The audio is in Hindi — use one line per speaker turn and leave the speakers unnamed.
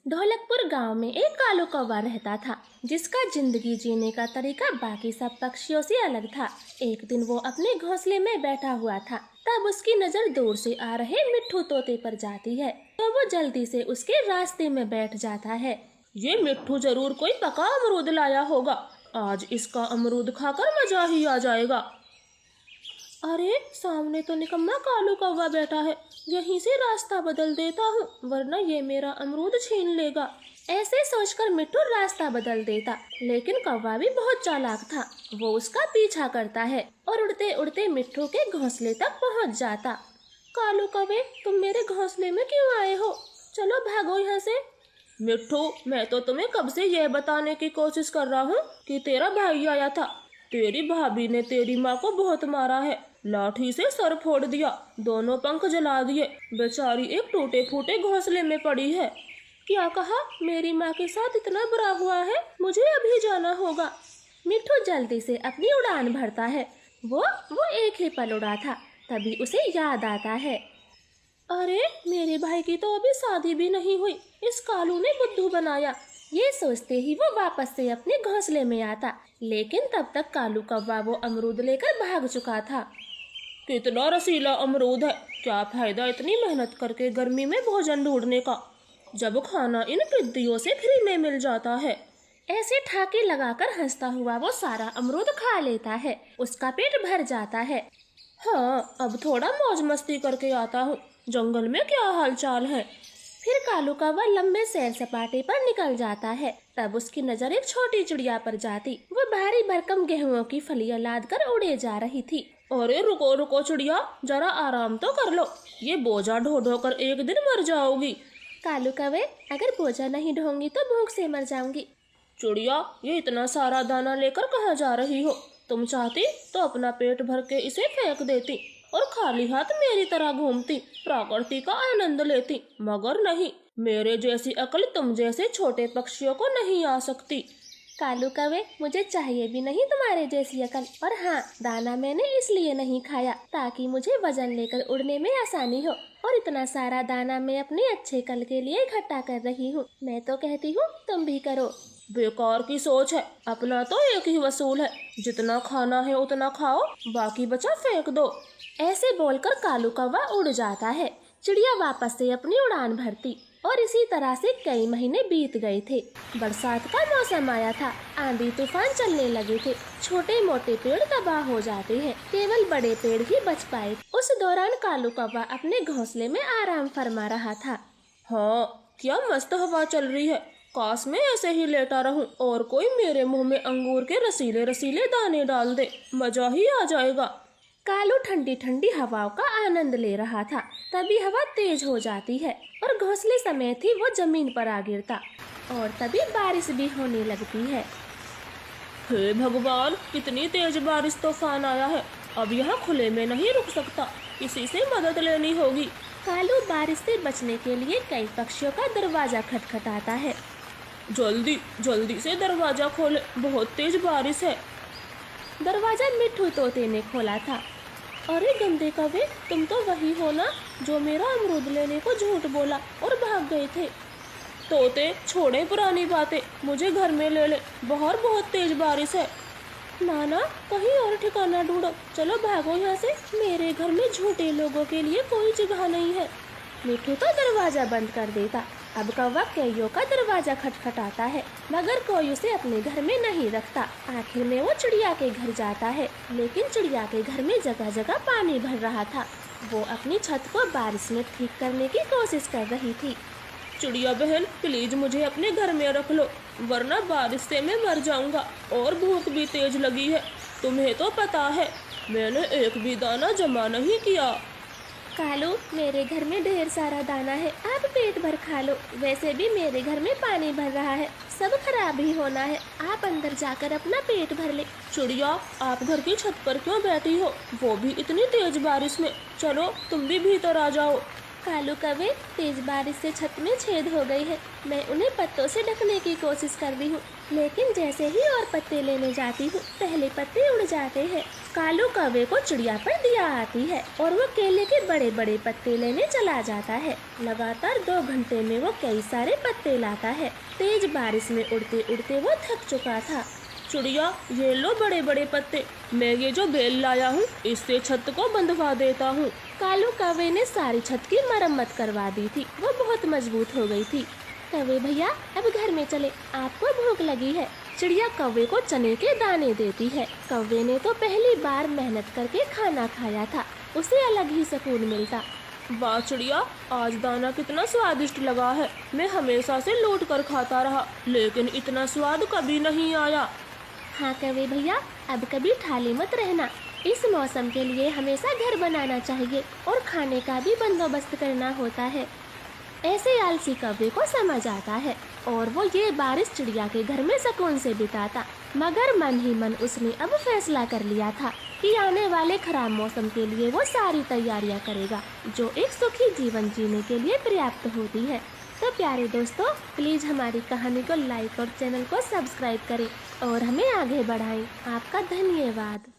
ढोलकपुर गांव में एक कालू कौवा रहता था, जिसका जिंदगी जीने का तरीका बाकी सब पक्षियों से अलग था। एक दिन वो अपने घोंसले में बैठा हुआ था, तब उसकी नजर दूर से आ रहे मिट्ठू तोते पर जाती है, तो वो जल्दी से उसके रास्ते में बैठ जाता है।
ये मिट्ठू जरूर कोई पका अमरूद लाया होगा। आज इसका अमरूद खाकर मजा ही आ जाएगा।
अरे सामने तो निकम्मा कालू कौवा बैठा है, यहीं से रास्ता बदल देता हूँ, वरना ये मेरा अमरूद छीन लेगा। ऐसे सोचकर मिट्टू रास्ता बदल देता, लेकिन कौवा भी बहुत चालाक था। वो उसका पीछा करता है और उड़ते उड़ते मिट्टू के घोंसले तक पहुँच जाता। कालू कौवे, तुम मेरे घोंसले में क्यों आए हो? चलो भागो यहाँ से।
मिट्ठू, मैं तो तुम्हें कब से यह बताने की कोशिश कर रहा हूँ कि तेरा भाई आया था। तेरी भाभी ने तेरी माँ को बहुत मारा है, लाठी से सर फोड़ दिया, दोनों पंख जला दिए। बेचारी एक टूटे फूटे घोंसले में पड़ी है।
क्या कहा? मेरी माँ के साथ इतना बुरा हुआ है? मुझे अभी जाना होगा। मिट्ठू जल्दी से अपनी उड़ान भरता है। वो एक ही पल उड़ा था, तभी उसे याद आता है, अरे मेरे भाई की तो अभी शादी भी नहीं हुई, इस कालू ने बुद्धू बनाया। ये सोचते ही वो वापस से अपने घोंसले में आता, लेकिन तब तक कालू कौवा वो अमरूद लेकर भाग चुका था।
कितना रसीला अमरूद है, क्या फायदा इतनी मेहनत करके गर्मी में भोजन ढूंढने का, जब खाना इन टिड्डियों से फ्री में मिल जाता है।
ऐसे ठाके लगाकर हंसता हुआ वो सारा अमरूद खा लेता है। उसका पेट भर जाता है।
हाँ, अब थोड़ा मौज मस्ती करके आता हूँ, जंगल में क्या हालचाल है।
फिर कालू कौवा लंबे सैर सपाटे पर निकल जाता है। तब उसकी नजर एक छोटी चिड़िया पर जाती। वो भारी भरकम गेहूं की फलियां लाद कर उड़े जा रही थी।
अरे रुको रुको चिड़िया, जरा आराम तो कर लो, ये बोझा ढो ढो कर एक दिन मर जाओगी।
कालू कौवे, अगर बोझा नहीं ढोंगी तो भूख से मर जाऊंगी।
चिड़िया, ये इतना सारा दाना लेकर कहाँ जा रही हो? तुम चाहती तो अपना पेट भर के इसे फेंक देती और खाली हाथ मेरी तरह घूमती, प्रकृति का आनंद लेती, मगर नहीं, मेरे जैसी अकल तुम जैसे छोटे पक्षियों को नहीं आ सकती।
कालू कौवे, मुझे चाहिए भी नहीं तुम्हारे जैसी अकल। और हाँ, दाना मैंने इसलिए नहीं खाया ताकि मुझे वजन लेकर उड़ने में आसानी हो, और इतना सारा दाना मैं अपने अच्छे कल के लिए इकट्ठा कर रही हूँ। मैं तो कहती हूँ तुम भी करो।
बेकार की सोच है, अपना तो एक ही वसूल है, जितना खाना है उतना खाओ, बाकी बचा फेंक दो।
ऐसे बोलकर कालू कौवा उड़ जाता है। चिड़िया वापस से अपनी उड़ान भरती, और इसी तरह से कई महीने बीत गए थे। बरसात का मौसम आया था, आंधी तूफान चलने लगे थे, छोटे मोटे पेड़ तबाह हो जाते हैं, केवल बड़े पेड़ ही बच पाए। उस दौरान कालू कौवा अपने घोंसले में आराम फरमा रहा था।
हाँ, क्या मस्त हवा चल रही है, काश मैं ऐसे ही लेटा रहूं और कोई मेरे मुंह में अंगूर के रसीले रसीले दाने डाल दे, मजा ही आ जाएगा।
कालू ठंडी ठंडी हवाओं का आनंद ले रहा था। तभी हवा तेज हो जाती है और घोंसले समेत ही वो जमीन पर आ गिरता, और तभी बारिश भी होने लगती है।
हे भगवान, कितनी तेज बारिश तूफान आया है, अब यहाँ खुले में नहीं रुक सकता, किसी से मदद लेनी होगी।
कालू बारिश से बचने के लिए कई पक्षियों का दरवाजा खटखटाता है।
जल्दी जल्दी से दरवाजा खोले, बहुत तेज बारिश है।
दरवाजा मिट्ठू तोते ने खोला था। अरे गंदे कौवे, तुम तो वही हो ना जो मेरा अमरूद लेने को झूठ बोला और भाग गए थे।
तोते, छोड़े पुरानी बातें, मुझे घर में ले ले, बाहर बहुत तेज बारिश है।
नाना, कहीं और ठिकाना ढूंढो, चलो भागो यहाँ से, मेरे घर में झूठे लोगों के लिए कोई जगह नहीं है। मिट्ठू तो दरवाजा बंद कर देता। अब कौवा कईयों का दरवाजा खटखटाता है, मगर कोई उसे अपने घर में नहीं रखता। आखिर में वो चिड़िया के घर जाता है, लेकिन चिड़िया के घर में जगह जगह पानी भर रहा था। वो अपनी छत को बारिश में ठीक करने की कोशिश कर रही थी।
चिड़िया बहन, प्लीज मुझे अपने घर में रख लो, वरना बारिश से मैं मर जाऊंगा, और भूख भी तेज लगी है। तुम्हें तो पता है, मैंने एक भी दाना जमा नहीं किया।
कालू, मेरे घर में ढेर सारा दाना है, आप पेट भर खा लो। वैसे भी मेरे घर में पानी भर रहा है, सब खराब ही होना है, आप अंदर जाकर अपना पेट भर ले।
चिड़िया, आप घर की छत पर क्यों बैठी हो, वो भी इतनी तेज बारिश में? चलो तुम भी भीतर आ जाओ।
कालू कौवे, तेज बारिश से छत में छेद हो गई है। मैं उन्हें पत्तों से ढकने की कोशिश कर रही हूँ, लेकिन जैसे ही और पत्ते लेने जाती हूँ, पहले पत्ते उड़ जाते हैं। कालू कौवे को चिड़िया पर दया आती है और वो केले के बड़े बड़े पत्ते लेने चला जाता है। लगातार 2 घंटे में वो कई सारे पत्ते लाता है। तेज बारिश में उड़ते उड़ते वो थक चुका था।
चिड़िया, ये लो बड़े बड़े पत्ते, मैं ये जो बेल लाया हूँ इससे छत को बंधवा देता हूँ।
कालू कौवे ने सारी छत की मरम्मत करवा दी थी, वो बहुत मजबूत हो गई थी। कौवे भैया, अब घर में चले, आपको भूख लगी है। चिड़िया कौवे को चने के दाने देती है। कौवे ने तो पहली बार मेहनत करके खाना खाया था, उसे अलग ही सुकून मिलता।
वाह चिड़िया, आज दाना कितना स्वादिष्ट लगा है। मैं हमेशा से लूट कर खाता रहा, लेकिन इतना स्वाद कभी नहीं आया।
हाँ कौवे भैया, अब कभी ठाले मत रहना। इस मौसम के लिए हमेशा घर बनाना चाहिए और खाने का भी बंदोबस्त करना होता है। ऐसे आलसी कौवे को समझ आता है और वो ये बारिश चिड़िया के घर में सुकून से बिताता। मगर मन ही मन उसने अब फैसला कर लिया था कि आने वाले खराब मौसम के लिए वो सारी तैयारियां करेगा, जो एक सुखी जीवन जीने के लिए पर्याप्त होती है। तो प्यारे दोस्तों, प्लीज़ हमारी कहानी को लाइक और चैनल को सब्सक्राइब करें और हमें आगे बढ़ाएं। आपका धन्यवाद।